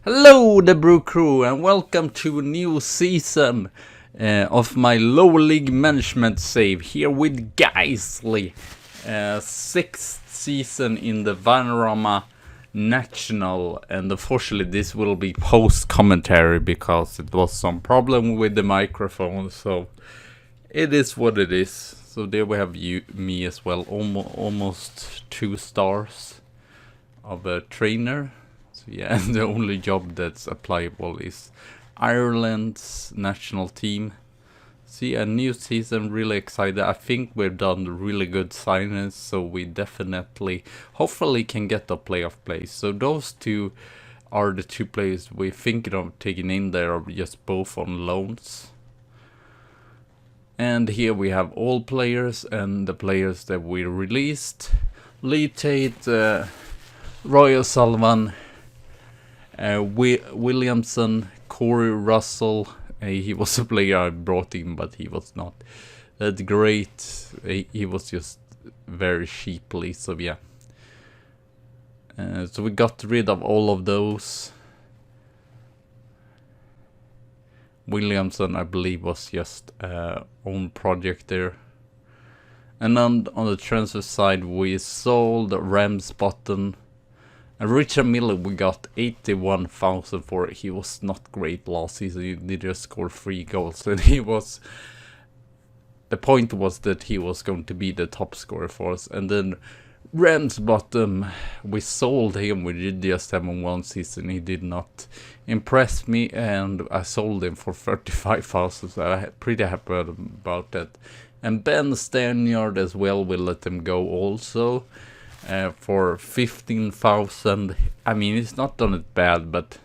Hello, the Brew Crew, and welcome to a new season of my lower league management save here with Guiseley. Sixth season in the Vanarama National, and unfortunately this will be post commentary because it was some problem with the microphone, so it is what it is. So there we have me as well, almost 2 stars of a trainer. So yeah, and the only job that's applicable is Ireland's national team. See, a new season, really excited. I think we've done really good signings, so we definitely, hopefully can get a playoff place. So those two are the 2 players we're thinking of taking in there, are just both on loans. And here we have all players and the players that we released. Lee Tate, Roy Sullivan, Williamson, Corey Russell. He was a player I brought in, but he was not that great. He was just very cheaply, so yeah. So we got rid of all of those. Williamson, I believe, was just own project there. And then on the transfer side, we sold Ramsbottom. And Richard Miller, we got 81,000 for. He was not great last season. He did just score 3 goals, and he was. The point was that he was going to be the top scorer for us. And then Ramsbottom, we sold him. We did just have him 1 season. He did not impress me, and I sold him for 35,000. So I'm pretty happy about that. And Ben Stanyard as well. We let him go also. For 15,000. I mean, he's not done it bad, but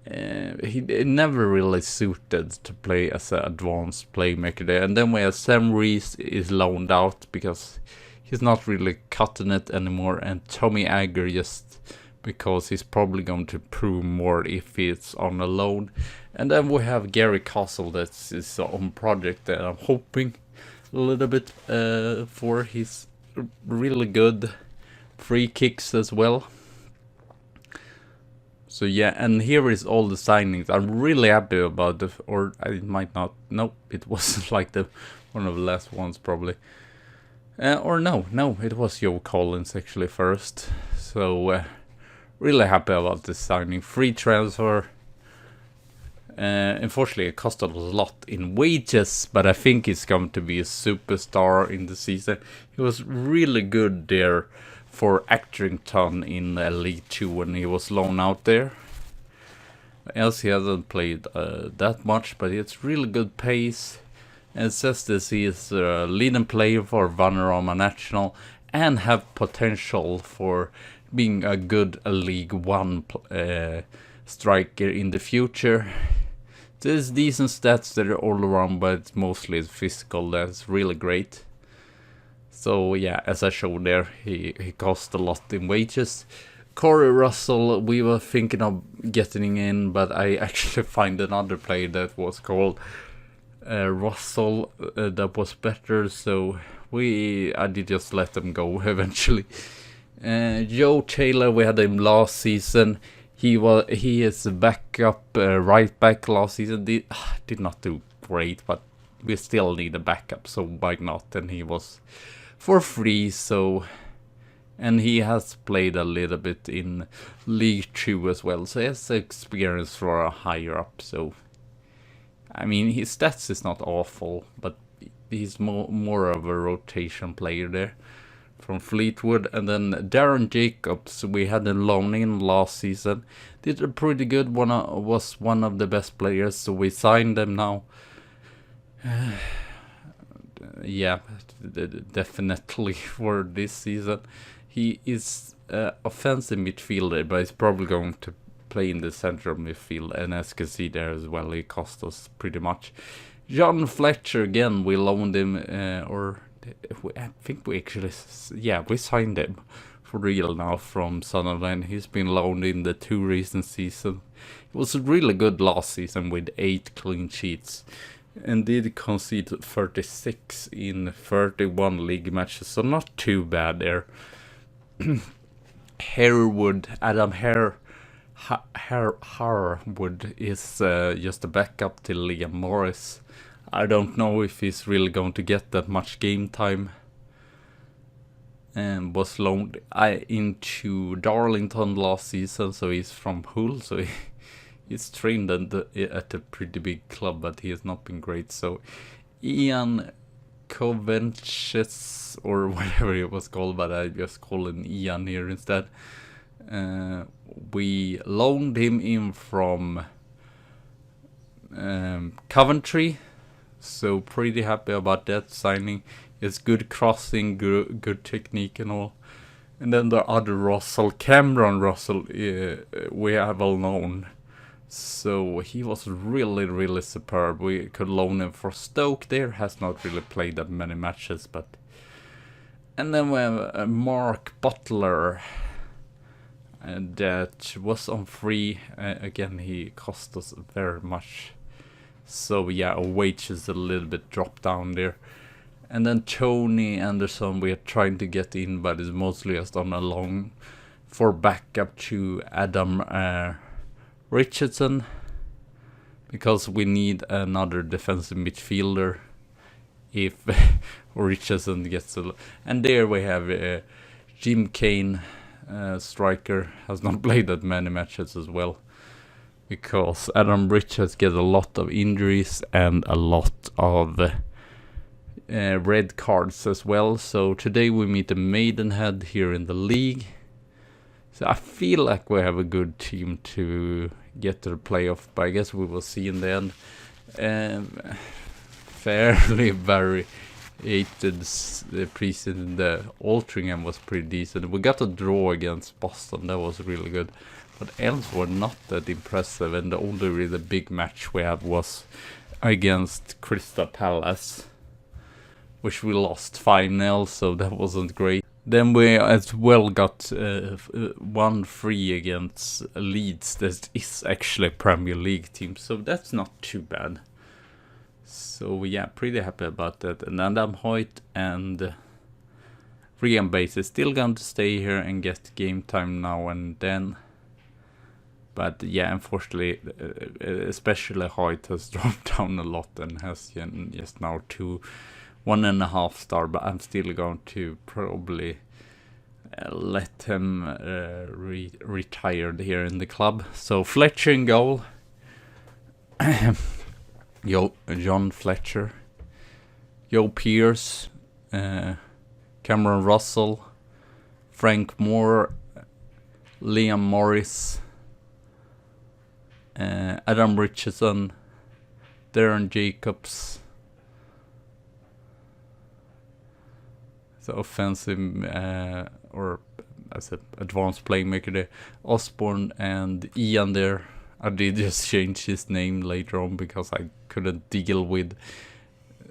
he never really suited to play as an advanced playmaker there. And then we have Sam Reese is loaned out because he's not really cutting it anymore. And Tommy Agger just because he's probably going to prove more if he's on a loan. And then we have Gary Castle, that's his own project that I'm hoping a little bit for. He's really good free kicks as well. So yeah, and here is all the signings. I'm really happy about the, or I might not. Nope, it was like the one of the last ones probably. Or no, it was Joe Collins actually first. So really happy about this signing. Free transfer. Unfortunately, it cost a lot in wages, but I think he's going to be a superstar in the season. He was really good there for Accrington in League 2 when he was loaned out there. Else he hasn't played that much, but it's really good pace. And it says this he is a leading player for Vanarama National and have potential for being a good League 1 striker in the future. There's decent stats that are all around, but mostly physical. That's really great. So yeah, as I showed there, he cost a lot in wages. Corey Russell, we were thinking of getting in, but I actually find another player that was called Russell that was better. So I did just let him go eventually. Joe Taylor, we had him last season. He is a backup right back last season. Did not do great, but we still need a backup, so why not? And he was for free, so, and he has played a little bit in League 2 as well, so he has experience for a higher up. So I mean, his stats is not awful, but he's more of a rotation player there. From Fleetwood. And then Darren Jacobs, we had a loan in last season, did a pretty good one, was one of the best players, so we signed them now. Yeah, definitely for this season. He is offensive midfielder, but he's probably going to play in the center of midfield, and as you can see there as well, he cost us pretty much. John Fletcher, again, we loaned him, I think we actually, yeah, we signed him for real now from Sunderland. He's been loaned in the 2 recent seasons. It was really good last season with 8 clean sheets. And did concede 36 in 31 league matches, so not too bad there. Harewood, Adam Hare, Harwood is just a backup to Liam Morris. I don't know if he's really going to get that much game time. And was loaned into Darlington last season, so he's from Hull, so he's trained at a pretty big club, but he has not been great. So Ian Covenches, or whatever it was called, but I just call him Ian here instead. We loaned him in from Coventry, so pretty happy about that signing. It's good crossing, good technique and all. And then the other Russell, Cameron Russell, we have all known. So he was really superb. We could loan him for Stoke there. Has not really played that many matches, but... And then we have Mark Butler. That was on free. Again, he cost us very much. So yeah, our wages a little bit dropped down there. And then Tony Anderson, we are trying to get in, but it's mostly just on a loan for backup to Adam Richardson, because we need another defensive midfielder if Richardson gets a... And there we have Jim Kane, striker, has not played that many matches as well, because Adam Richards gets a lot of injuries and a lot of red cards as well. So today we meet the Maidenhead here in the league. So I feel like we have a good team to get to the playoff, but I guess we will see in the end. Fairly variated the preseason. The Altrincham was pretty decent. We got a draw against Boston, that was really good. But else were not that impressive, and the only really big match we had was against Crystal Palace, which we lost 5-0, so that wasn't great. Then we as well got 1-3 against Leeds. That is actually a Premier League team, so that's not too bad. So yeah, pretty happy about that. And Adam Hoyt and Rian Bates is still going to stay here and get game time now and then. But yeah, unfortunately, especially Hoyt has dropped down a lot and has just now 1.5 star, but I'm still going to probably let him retire here in the club. So Fletcher in goal. John Fletcher. Joe Pearce. Cameron Russell. Frank Moore. Liam Morris. Adam Richardson. Darren Jacobs. The offensive or as an advanced playmaker there, Osborne and Ian there. I did just change his name later on because I couldn't deal with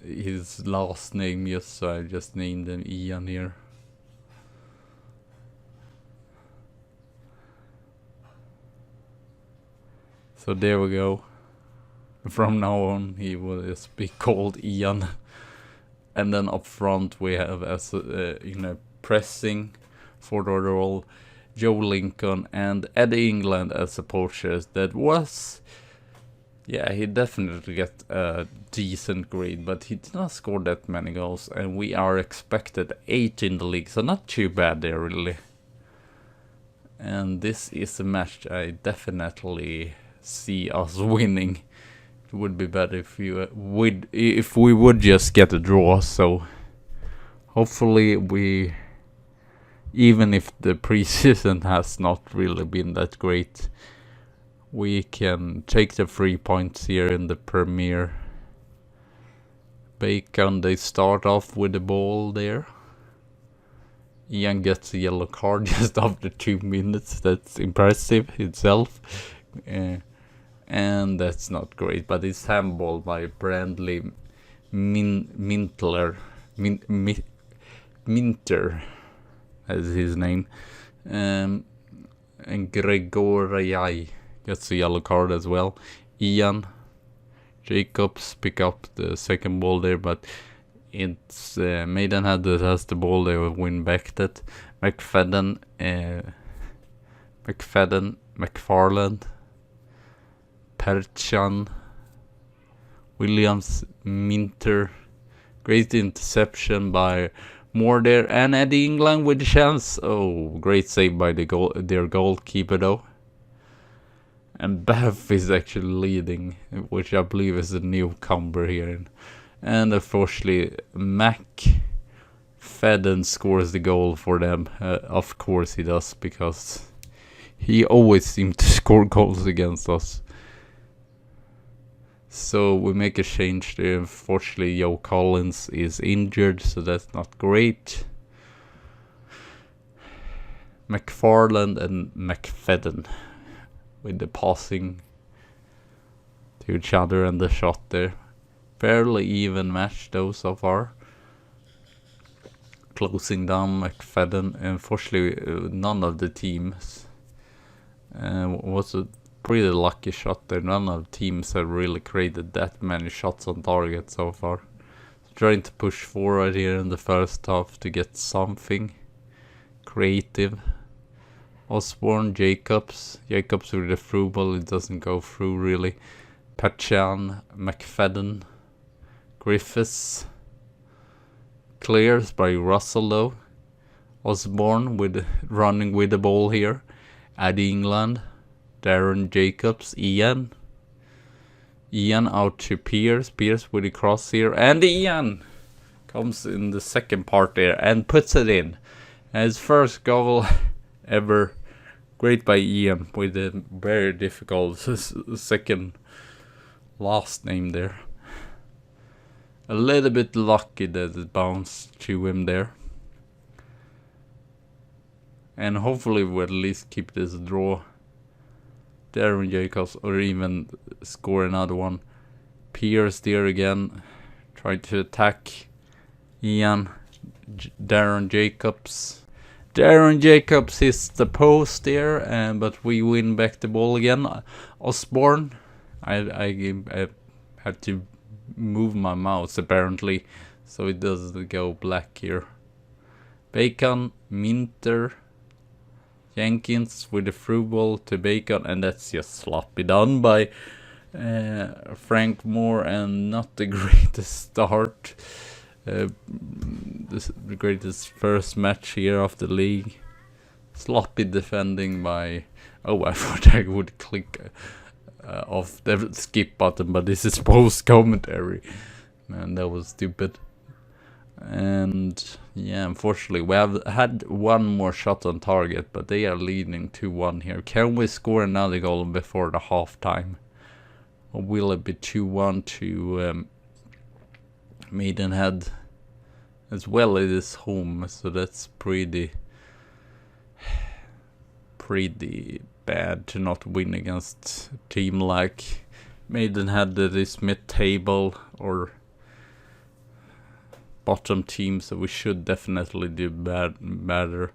his last name yet, so I just named him Ian here. So there we go. From now on he will just be called Ian. And then up front we have as pressing for the role Joe Lincoln and Eddie England as the poachers. That was, yeah, he definitely got a decent grade, but he did not score that many goals, and we are expected 8 in the league, so not too bad there really. And this is a match I definitely see us winning. Would be better if we would just get a draw. So hopefully we, even if the preseason has not really been that great, we can take the 3 points here in the Premier. Bacon, they start off with the ball there. Ian gets a yellow card just after 2 minutes. That's impressive itself. And that's not great, but it's handball by Brandley Minter, as his name, and Gregory gets a yellow card as well. Ian Jacobs pick up the second ball there, but it's Maidenhead that has the ball. They will win back that. McFadden McFarland, Perchan, Williams, Minter. Great interception by Moore there, and Eddie England with a chance. Oh, great save by their goalkeeper though. And Bath is actually leading, which I believe is a newcomer here. And unfortunately, McFadden scores the goal for them. Of course he does, because he always seems to score goals against us. So we make a change there. Unfortunately, Joe Collins is injured, so that's not great. McFarland and McFadden with the passing to each other and the shot there. Fairly even match though so far. Closing down McFadden. Unfortunately, none of the teams was a pretty lucky shot there. None of the teams have really created that many shots on target so far. Trying to push forward here in the first half to get something creative. Osborne, Jacobs with the through ball, it doesn't go through really. Pachan, McFadden, Griffiths, clears by Russell though. Osborne running with the ball here. Eddie England, Darren Jacobs, Ian out to Pierce with the cross here, and Ian comes in the second part there and puts it in. And his first goal ever. Great by Ian with a very difficult second last name there. A little bit lucky that it bounced to him there. And hopefully we'll at least keep this draw. Darren Jacobs, or even score another one. Pierce there again, trying to attack Ian. Darren Jacobs hits the post there, but we win back the ball again. Osborne, I had to move my mouse apparently, so it doesn't go black here. Bacon, Minter, Jenkins with the through ball to Bacon, and that's just sloppy done by Frank Moore, and not the greatest start. The greatest first match here of the league. Sloppy defending by... Oh, I thought I would click off the skip button, but this is post commentary. Man, that was stupid. And yeah, unfortunately, we have had one more shot on target, but they are leading 2-1 here. Can we score another goal before the halftime? Or will it be 2-1 to Maidenhead? As well, it is home, so that's pretty bad to not win against a team like Maidenhead that is mid-table or bottom team, so we should definitely do better.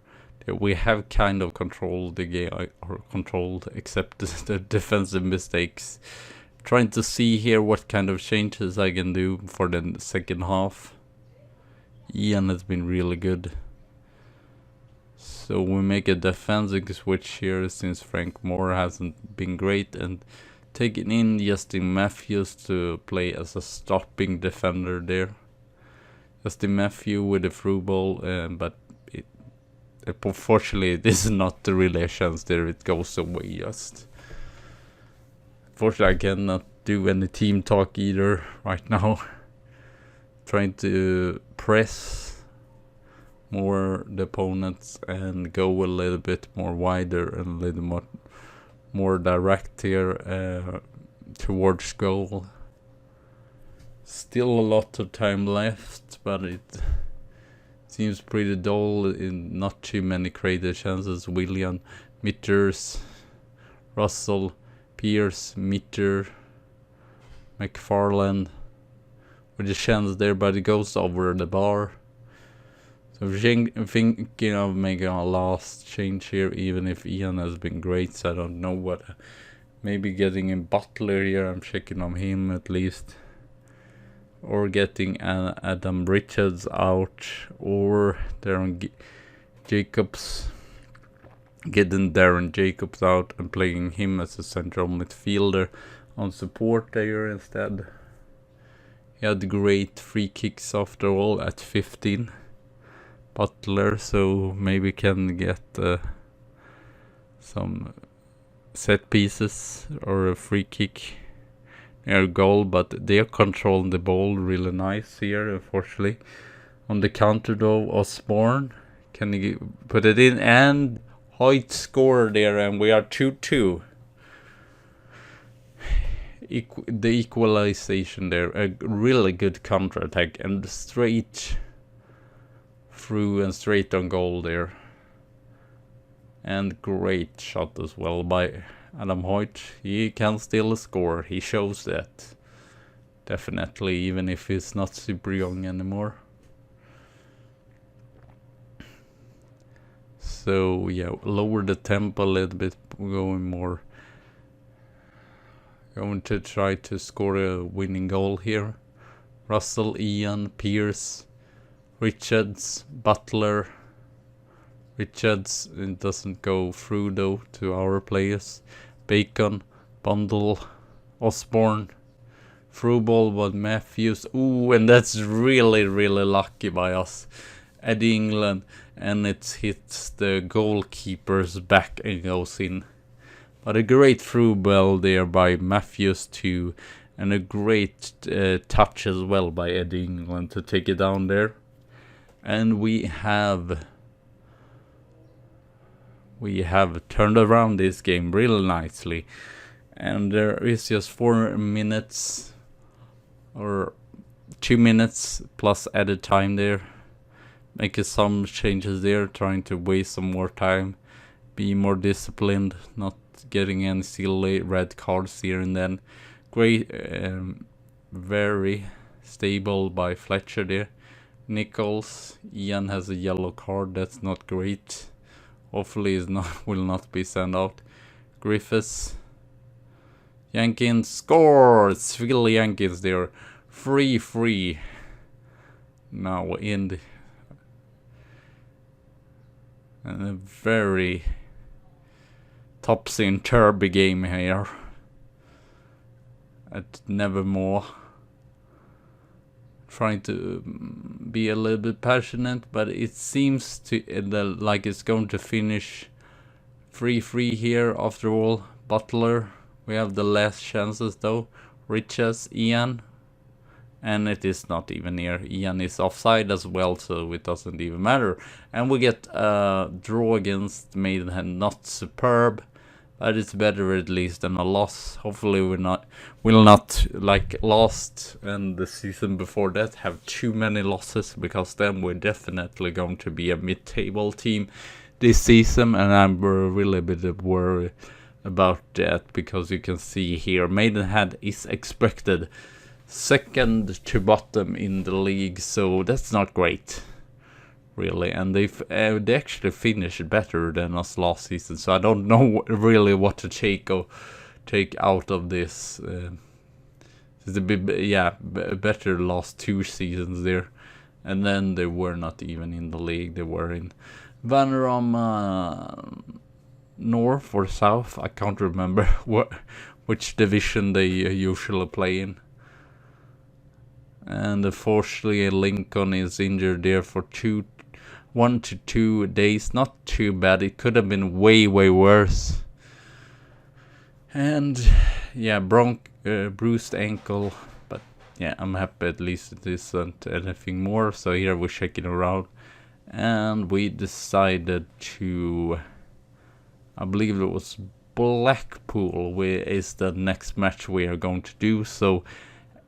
We have kind of controlled the game, or controlled except the defensive mistakes. Trying to see here what kind of changes I can do for the second half. Ian has been really good. So we make a defensive switch here since Frank Moore hasn't been great, and taking in Justin Matthews to play as a stopping defender there. Justin Matthews with the through ball, but unfortunately this is not really a chance there, it goes away just. Unfortunately I cannot do any team talk either right now. Trying to press more the opponents and go a little bit more wider and a little more direct here towards goal. Still a lot of time left, but it seems pretty dull. In not too many creative chances. William, Mitters, Russell, Pierce, Mitter, McFarland with a chance there, but it goes over the bar. So thinking of making a last change here, even if Ian has been great, so I don't know what. Maybe getting in Butler here, I'm checking on him at least. Or getting Adam Richards out, or Darren Jacobs getting Darren Jacobs out and playing him as a central midfielder on support there instead. He had great free kicks after all at 15. Butler, so maybe can get some set pieces or a free kick near goal, but they are controlling the ball really nice here, unfortunately. On the counter though, Osborne, can he put it in, and Hoyt scored there, and we are 2-2. The equalization there, a really good counter attack, and straight through and straight on goal there. And great shot as well by Adam Hoyt. He can still score, he shows that. Definitely, even if he's not super young anymore. So yeah, lower the tempo a little bit, going to try to score a winning goal here. Russell, Ian, Pierce, Richards, Butler. Richards, it doesn't go through though to our players. Bacon, Bundle, Osborne. Through ball by Matthews. Ooh, and that's really, really lucky by us. Eddie England, and it hits the goalkeeper's back and goes in. But a great through ball there by Matthews too, and a great touch as well by Eddie England to take it down there. And we have turned around this game really nicely. And there is just 4 minutes or 2 minutes plus added time there. Making some changes there, trying to waste some more time, be more disciplined, not getting any silly red cards here and then. Great, very stable by Fletcher there. Nichols, Ian has a yellow card, that's not great. Hopefully will not be sent out. Griffiths, Jenkins scores! Phil Jenkins there, 3-3. Now in the and a very topsy-turvy game here at Nevermore. Trying to be a little bit passionate, but it seems to like it's going to finish 3-3 here after all. Butler, we have the last chances though. Richards, Ian, and it is not even near. Ian is offside as well, so it doesn't even matter. And we get a draw against Maidenhead, not superb, but it's better at least than a loss. Hopefully we'll not like last and the season before that have too many losses, because then we're definitely going to be a mid-table team this season, and I'm really a bit worried about that, because you can see here Maidenhead is expected second to bottom in the league, so that's not great, really. And they actually finished better than us last season, so I don't know really what to take out of this. It's a bit, better last 2 seasons there, and then they were not even in the league. They were in Vanarama North or South. I can't remember which division they usually play in. And unfortunately Lincoln is injured there for 1 to 2 days. Not too bad, it could have been way worse. And yeah, bruised ankle, but yeah, I'm happy at least it isn't anything more. So here we're shaking around, and we decided to, I believe it was Blackpool is the next match we are going to do. So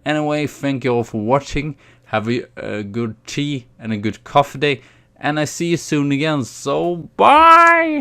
anyway, thank you all for watching. Have a good tea and a good coffee day, and I see you soon again. So bye!